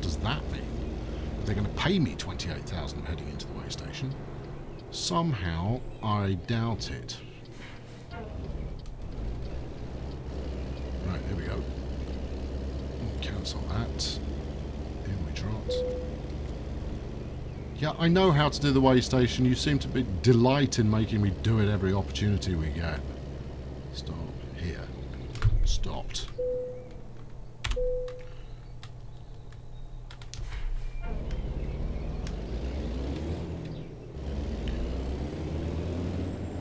does that mean? They're going to pay me 28,000 heading into the Weightstation. Somehow, I doubt it. Right, here we go. Cancel that. In we trot. Yeah, I know how to do the Weightstation. You seem to be delight in making me do it every opportunity we get. Stop. Here. Stopped.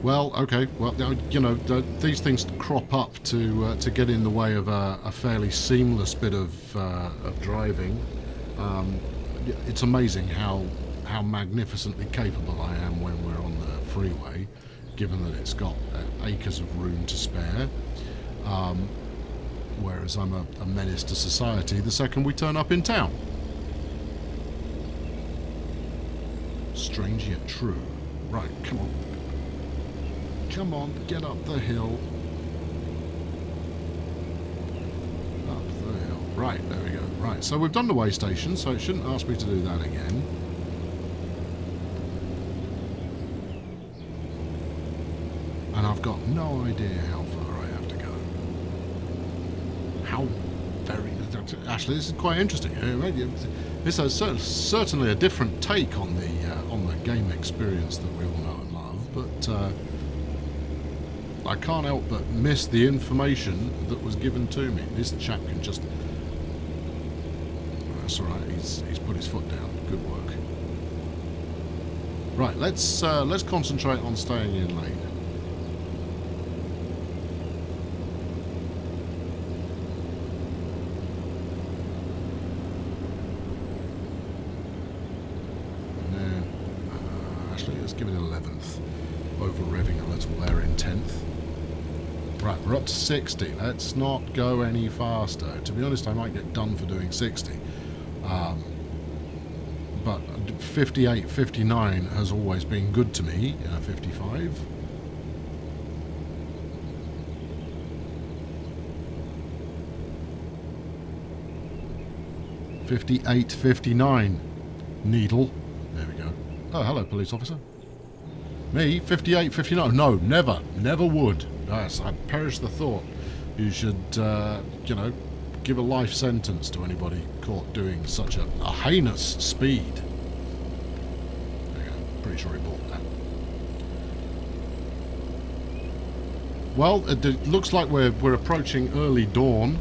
Well, okay. Well, you know, these things crop up to get in the way of a fairly seamless bit of driving. It's amazing how magnificently capable I am when we're on the freeway, given that it's got acres of room to spare. Whereas I'm a menace to society the second we turn up in town. Strange yet true. Right, come on. Come on, get up the hill. Up the hill. Right, there we go. Right, so we've done the Weightstation, so it shouldn't ask me to do that again. And I've got no idea how far I have to go. How very... Actually, this is quite interesting. This is certainly a different take on the game experience that we all know and love, but... I can't help but miss the information that was given to me. This chap can just... That's alright, he's put his foot down. Good work. Right, let's concentrate on staying in lane. And then... actually, let's give it 11th. Over-revving a little there in 10th. Right, we're up to 60. Let's not go any faster. To be honest, I might get done for doing 60. But 58, 59 has always been good to me. 55. $58, 59. Needle. There we go. Oh, hello, police officer. Me? 58, 59. No, never. Never would. Yes, I perish the thought. You should, you know, give a life sentence to anybody caught doing such a heinous speed. There you go. Pretty sure he bought that. Well, it looks like we're approaching early dawn.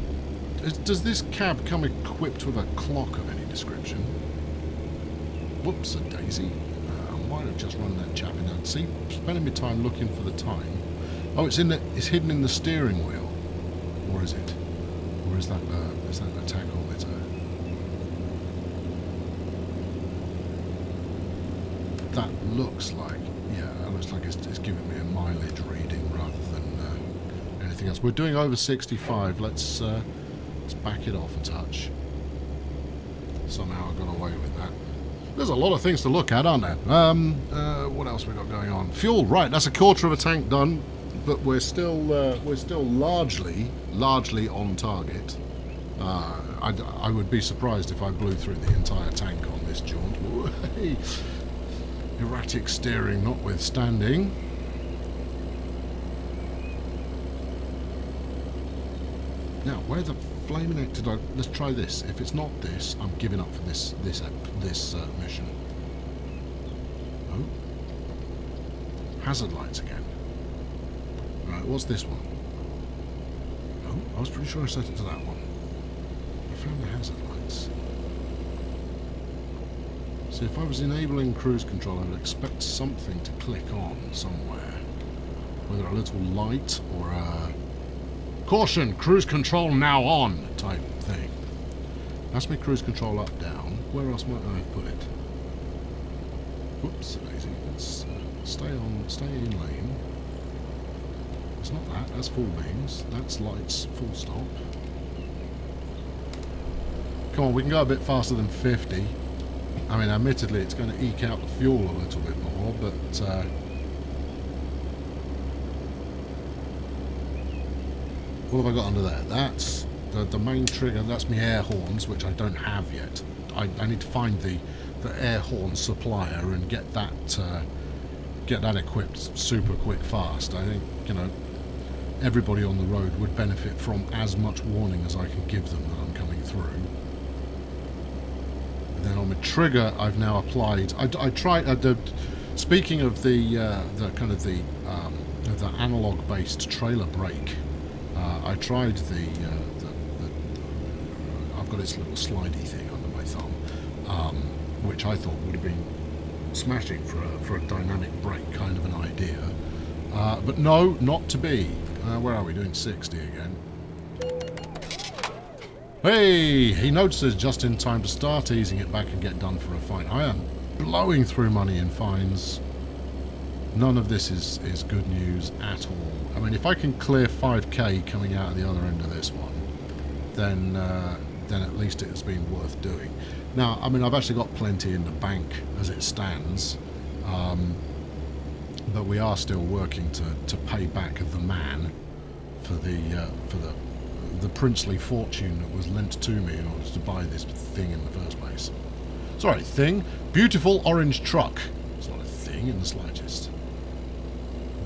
Does this cab come equipped with a clock of any description? Whoops, a daisy. I might have just run that chap in there. See, spending my time looking for the time. Oh, it's hidden in the steering wheel, or is it? Or is that the tachometer? That looks like, yeah, that looks like it's giving me a mileage reading rather than anything else. We're doing over 65. Let's back it off a touch. Somehow I got away with that. There's a lot of things to look at, aren't there? What else we got going on? Fuel, right? That's a quarter of a tank done. But we're still largely on target. I would be surprised if I blew through the entire tank on this jaunt. Erratic steering notwithstanding. Now, where the flaming heck did I... Let's try this. If it's not this, I'm giving up for this mission. Oh, hazard lights again. Right, what's this one? Oh, I was pretty sure I set it to that one. I found the hazard lights. See, if I was enabling cruise control, I would expect something to click on somewhere. Whether a little light or a... Caution! Cruise control now on! Type thing. That's my cruise control up, down. Where else might I have put it? Whoops, lazy. Let's stay in lane. It's not that, that's full beams. That's lights, full stop. Come on, we can go a bit faster than 50. I mean, admittedly, it's going to eke out the fuel a little bit more, but... what have I got under there? That's the main trigger, that's my air horns, which I don't have yet. I need to find the air horn supplier and get that equipped super quick fast. I think, you know, everybody on the road would benefit from as much warning as I can give them that I'm coming through. And then on my trigger, I've now applied. I tried. Speaking of the analog-based trailer brake, I tried I've got this little slidey thing under my thumb, which I thought would have been smashing for a dynamic brake kind of an idea, but no, not to be. Where are we? Doing 60 again. Hey, he notices just in time to start easing it back and get done for a fine. I am blowing through money in fines. None of this is good news at all. I mean, if I can clear 5k coming out of the other end of this one, then at least it has been worth doing. Now, I mean, I've actually got plenty in the bank as it stands, but we are still working to pay back the man for the princely fortune that was lent to me in order to buy this thing in the first place. Sorry, thing. Beautiful orange truck. It's not a thing in the slightest.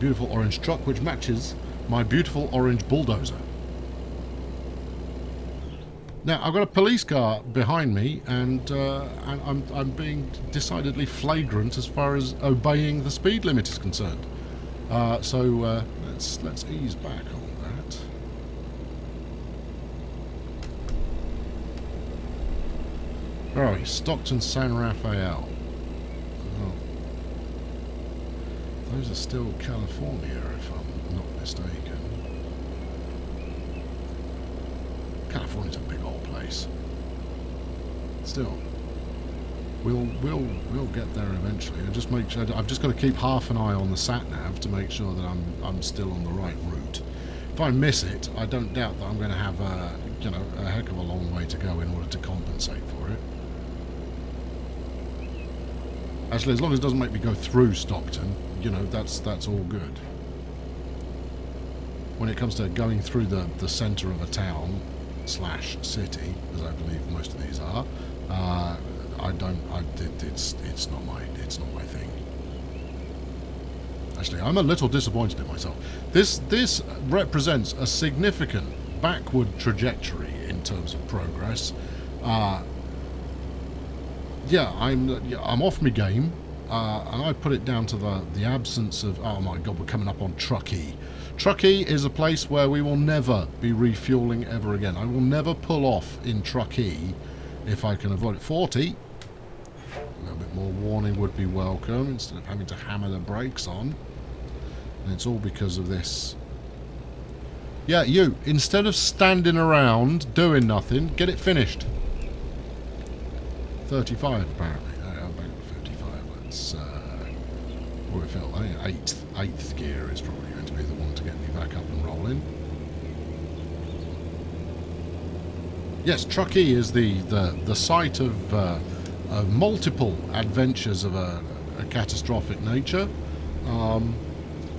Beautiful orange truck which matches my beautiful orange bulldozer. Now, I've got a police car behind me, and I'm being decidedly flagrant as far as obeying the speed limit is concerned. So let's ease back on that. Where are we? Stockton San Rafael. Oh. Those are still California, if I'm not mistaken. California's a big old place. Still, we'll get there eventually. I just make sure I've just got to keep half an eye on the sat nav to make sure that I'm still on the right route. If I miss it, I don't doubt that I'm going to have a heck of a long way to go in order to compensate for it. Actually, as long as it doesn't make me go through Stockton, you know, that's all good. When it comes to going through the centre of a town / city, as I believe most of these are, it's not my thing. Actually, I'm a little disappointed in myself. This represents a significant backward trajectory in terms of progress. Yeah, I'm off my game, and I put it down to the absence of. Oh my God, we're coming up on Truckee. Truckee is a place where we will never be refueling ever again. I will never pull off in Truckee if I can avoid it. 40. A little bit more warning would be welcome instead of having to hammer the brakes on. And it's all because of this. Yeah, you. Instead of standing around doing nothing, get it finished. 35 apparently. I'm back to 55. Let's what we feel. I think eighth gear is probably going to be the one to get me back up and rolling. Yes, Truckee is the site of multiple adventures of a catastrophic nature.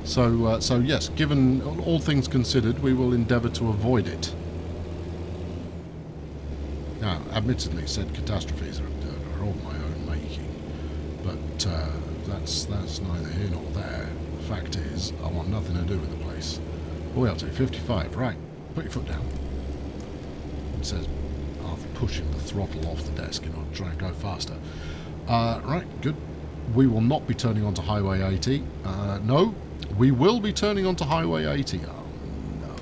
So yes, given all things considered, we will endeavour to avoid it. Now, admittedly, said catastrophes are of my own making, but that's neither here nor there. The fact is, I want nothing to do with the place. What are we up to? 55. Right, put your foot down. It says, after pushing the throttle off the desk in order to try and go faster. Right, good. We will not be turning onto Highway 80. No, we will be turning onto Highway 80. Oh, no.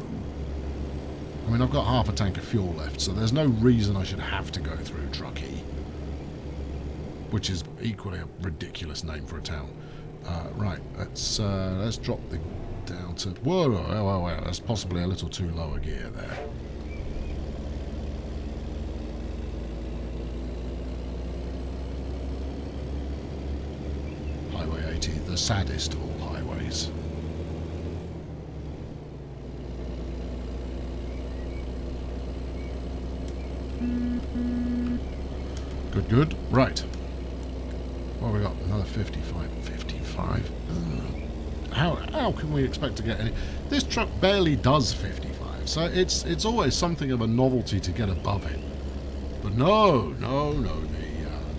I mean, I've got half a tank of fuel left, so there's no reason I should have to go through Truckee, which is equally a ridiculous name for a town. Right, let's drop the down to... Whoa, that's possibly a little too low a gear there. Highway 80, the saddest of all highways. Good. Right. What have we got? Another 55. 55. How can we expect to get any... This truck barely does 55, so it's always something of a novelty to get above it. But no.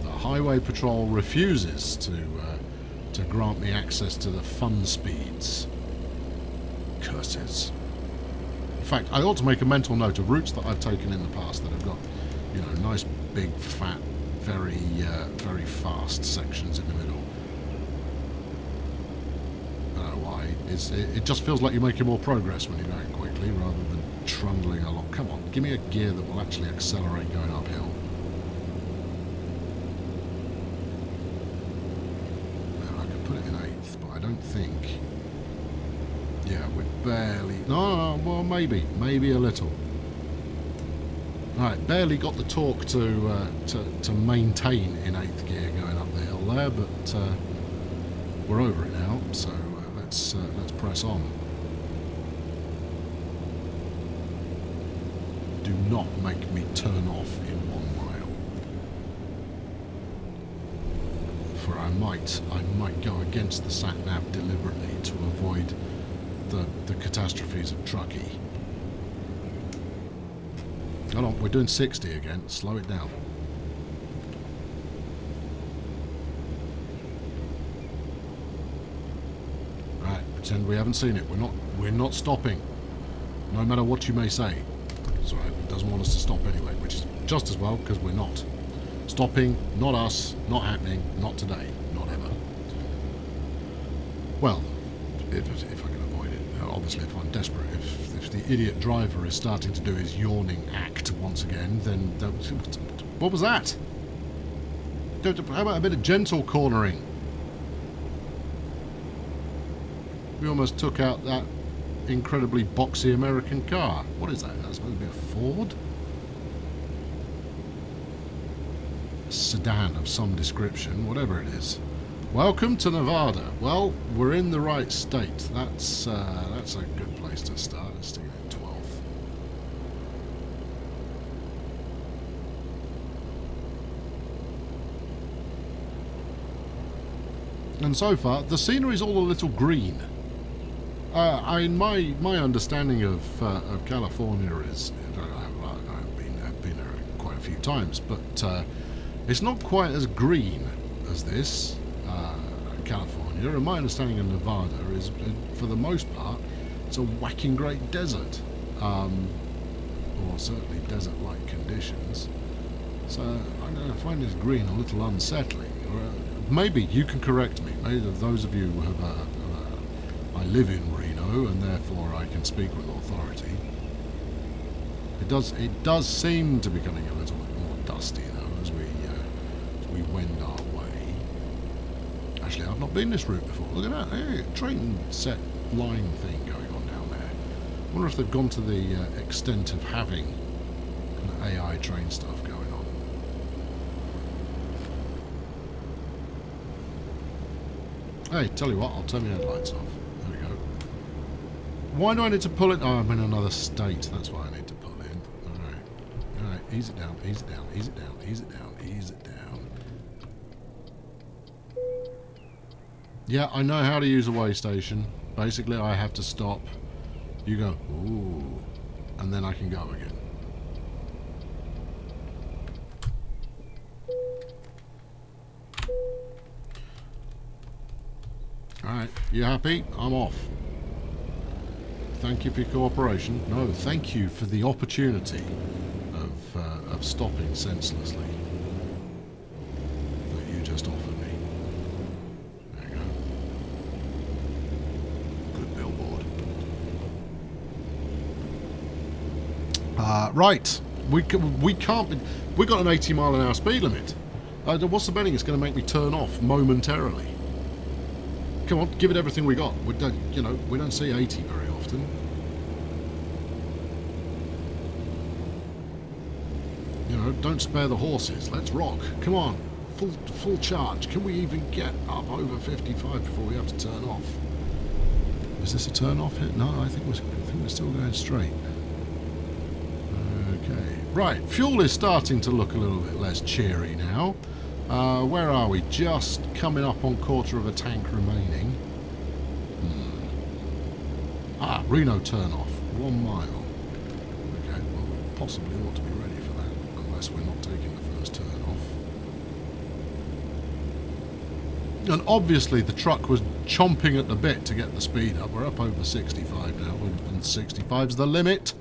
The highway patrol refuses to grant me access to the fun speeds. Curses. In fact, I ought to make a mental note of routes that I've taken in the past that have got, you know, nice big fat, very fast sections in the middle. I don't know why. It just feels like you're making more progress when you're going quickly rather than trundling along. Come on, give me a gear that will actually accelerate going uphill. Now, I could put it in 8th, but I don't think... Yeah, we're barely... No, well, maybe a little. Right, barely got the torque to maintain in 8th gear going up the hill there, but we're over it now, so let's press on. Do not make me turn off in 1 mile. For I might go against the sat-nav deliberately to avoid the catastrophes of Truckee. Hold on, we're doing 60 again. Slow it down. Right, pretend we haven't seen it. We're not stopping. No matter what you may say. It's alright, it doesn't want us to stop anyway, which is just as well, because we're not. Stopping, not us, not happening, not today, not ever. Well, if I can avoid it. Obviously, if I'm desperate, if the idiot driver is starting to do his yawning act once again, then... What was that? How about a bit of gentle cornering? We almost took out that incredibly boxy American car. What is that? That's supposed to be a Ford? A sedan of some description, whatever it is. Welcome to Nevada. Well, we're in the right state. That's a good place to start. Let's stick it in 12th. And so far, the scenery's all a little green. I mean, my understanding of California is, I've been there quite a few times, but it's not quite as green as this. California, and my understanding of Nevada is, for the most part, it's a whacking great desert, or certainly desert-like conditions. So I find this green a little unsettling. Or, maybe you can correct me. Maybe those of you who have, I live in Reno, and therefore I can speak with authority. It does seem to be becoming a little bit more dusty though as we wend our way. Actually, I've not been this route before. Look at that. Hey, train set line thing going on down there. I wonder if they've gone to the extent of having an AI train stuff going on. Hey, tell you what, I'll turn the headlights off. There we go. Why do I need to pull it? Oh, I'm in another state. That's why I need to pull in. Alright, ease it down, ease it down, ease it down, ease it down, ease it down. Yeah, I know how to use a Weightstation. Basically, I have to stop. You go, ooh, and then I can go again. Alright, you happy? I'm off. Thank you for your cooperation. No, thank you for the opportunity of stopping senselessly that you just offered me. There you go. Good billboard. Right. We can't be... We've got an 80-mile-an-hour speed limit. What's the betting it's going to make me turn off momentarily? Come on, give it everything we got. We don't see 80 very often. You know, don't spare the horses. Let's rock. Come on, full charge. Can we even get up over 55 before we have to turn off? Is this a turn off hit? No, I think we're still going straight. Okay, right. Fuel is starting to look a little bit less cheery now. Where are we? Just coming up on quarter of a tank remaining. Reno turn off. 1 mile. Okay, well, we possibly ought to be ready for that. unless we're not taking the first turn off. And obviously the truck was chomping at the bit to get the speed up. We're up over 65 now, and 65's the limit.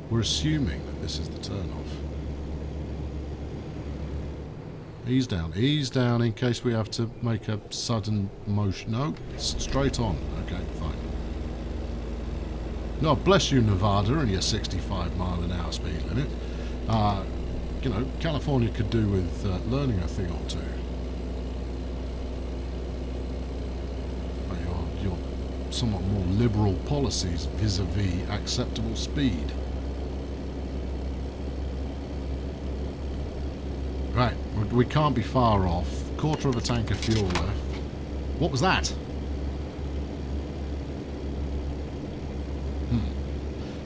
We're assuming that this is the turn off. Ease down in case we have to make a sudden motion. No, straight on. Okay, fine. No, bless you, Nevada, and your 65 mile an hour speed limit. You know, California could do with learning a thing or two. Your somewhat more liberal policies vis-a-vis acceptable speed. Right, we can't be far off. Quarter of a tank of fuel left. What was that?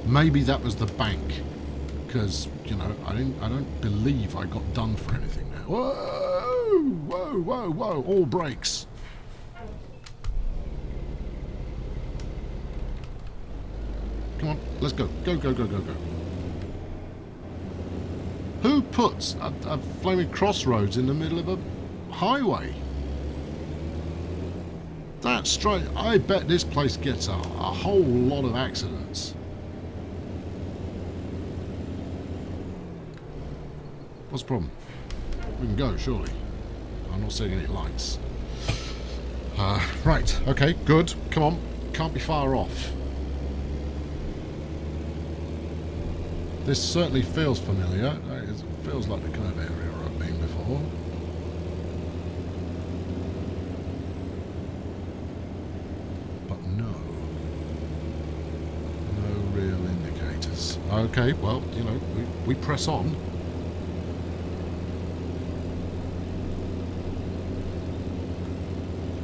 Maybe that was the bank, because you know I don't believe I got done for anything now. Whoa, whoa, whoa, whoa! All brakes. Come on, let's go. Go, go, go, go, go. Who puts a flaming crossroads in the middle of a highway? That's straight. I bet this place gets a whole lot of accidents. What's the problem? We can go, surely. I'm not seeing any lights. Right, okay, good. Come on. Can't be far off. This certainly feels familiar. It feels like the kind of area I've been before. But no. No real indicators. Okay, well, you know, we press on.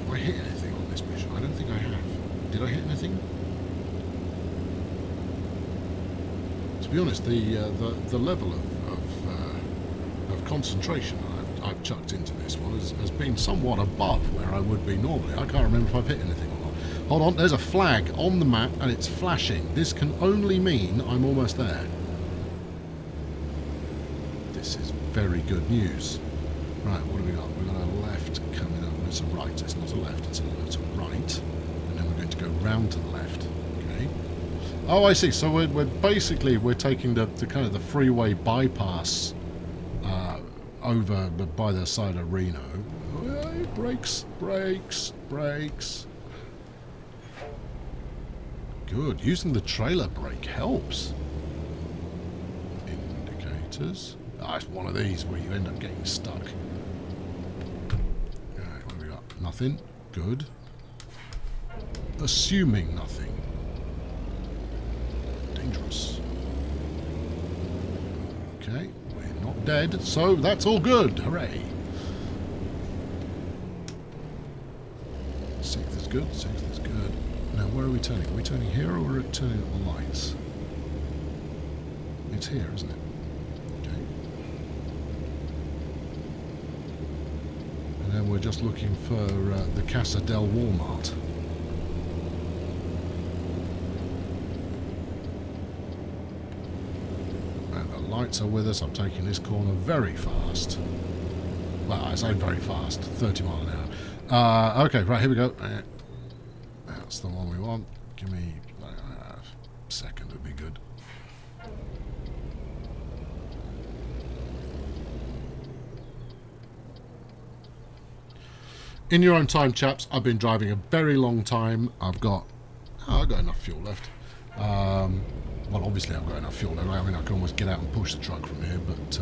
Have I hit anything on this mission? I don't think I have. Did I hit anything? To be honest, the level of concentration I've chucked into this one has been somewhat above where I would be normally. I can't remember if I've hit anything or not. Hold on, there's a flag on the map and it's flashing. This can only mean I'm almost there. This is very good news. Right, what have we got? We've got a left coming up. It's a right. It's not a left, it's a right. And then we're going to go round to the left. Okay. Oh, I see. So we're basically taking the kind of the freeway bypass over by the side of Reno. Brakes, brakes, brakes. Good. Using the trailer brake helps. Indicators. Ah, it's one of these where you end up getting stuck. Alright, what have we got? Nothing. Good. Assuming nothing. Dangerous. Okay, we're not dead, so that's all good. Hooray. Sixth is good, sixth is good. Now, where are we turning? Are we turning here or are we turning at the lights? It's here, isn't it? Okay. And then we're just looking for the Casa del Walmart. Lights are with us. I'm taking this corner very fast. Well, I say very fast, 30 mile an hour. Okay, right, here we go. That's the one we want. Give me a second, would be good. In your own time, chaps, I've been driving a very long time. I've got enough fuel left. Well, obviously I've got enough fuel there. I mean, I can almost get out and push the truck from here, but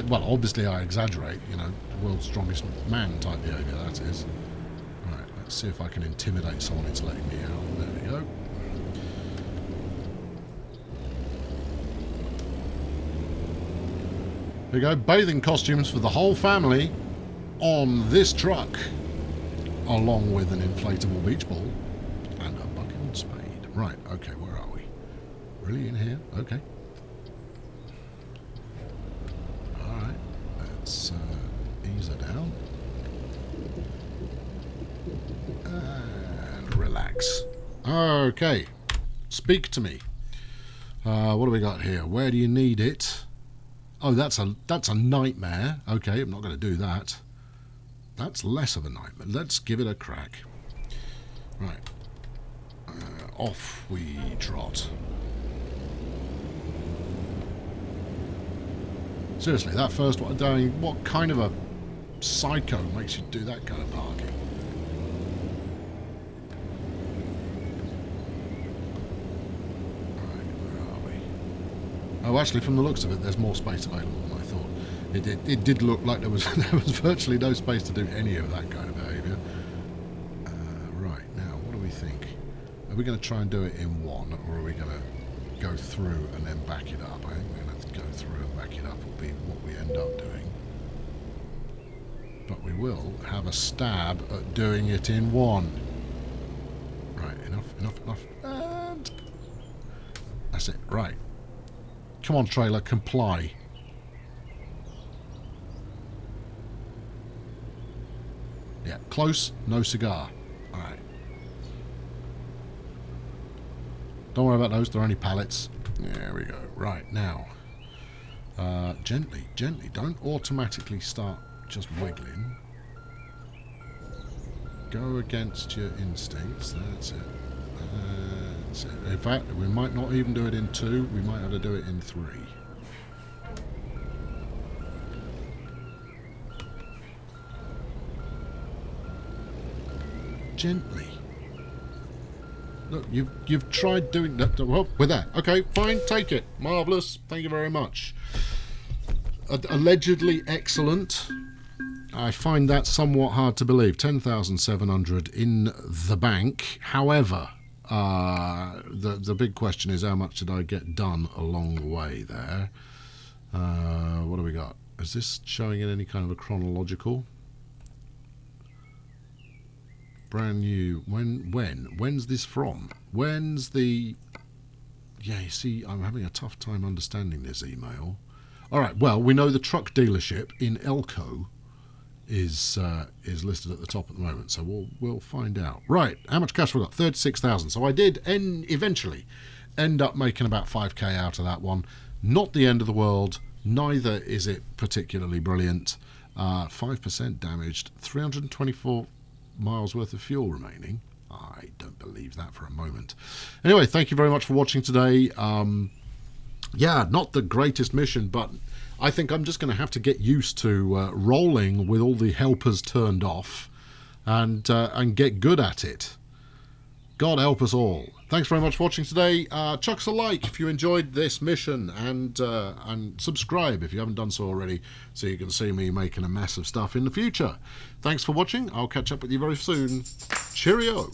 well, obviously I exaggerate, you know, the world's strongest man type behaviour, that is. Right, let's see if I can intimidate someone into letting me out. There we go. Here we go, bathing costumes for the whole family on this truck, along with an inflatable beach ball and a bucket and spade. Right, okay, where are we? Really in here? Okay. Alright, let's ease her down. And relax. Okay, speak to me. What do we got here? Where do you need it? Oh, that's a nightmare. Okay, I'm not going to do that. That's less of a nightmare. Let's give it a crack. Right. Off we trot. Seriously, that first one, what kind of a psycho makes you do that kind of parking? Right, where are we? Oh, actually, from the looks of it, there's more space available than I thought. It did look like there was virtually no space to do any of that kind of behaviour. Right, now, what do we think? Are we going to try and do it in one, or are we going to go through and then back it up? I think we're going to have to go through and back it up will be what we end up doing. But we will have a stab at doing it in one. Right, enough. And that's it, right. Come on, trailer, comply. Yeah, close, no cigar. Alright. Don't worry about those, they're only pallets. There we go. Right, now. Gently. Don't automatically start just wiggling. Go against your instincts. That's it. That's it. In fact, we might not even do it in 2. We might have to do it in 3. Gently. Look, you've tried doing that. Well, we're there. Okay, fine. Take it. Marvellous. Thank you very much. Allegedly excellent. I find that somewhat hard to believe. 10,700 in the bank. However, the big question is how much did I get done along the way there? What do we got? Is this showing in any kind of a chronological? Brand new. When's this from? When's the... Yeah, you see, I'm having a tough time understanding this email. All right, well, we know the truck dealership in Elko is listed at the top at the moment, so we'll find out. Right, how much cash have we got? 36,000. So I did eventually end up making about 5k out of that one. Not the end of the world. Neither is it particularly brilliant. 5% damaged. 324 miles worth of fuel remaining. I don't believe that for a moment. Anyway, thank you very much for watching today. Yeah, not the greatest mission, but I think I'm just going to have to get used to rolling with all the helpers turned off and get good at it. God help us all. Thanks very much for watching today. Chuck us a like if you enjoyed this mission, and subscribe if you haven't done so already, so you can see me making a mess of stuff in the future. Thanks for watching. I'll catch up with you very soon. Cheerio.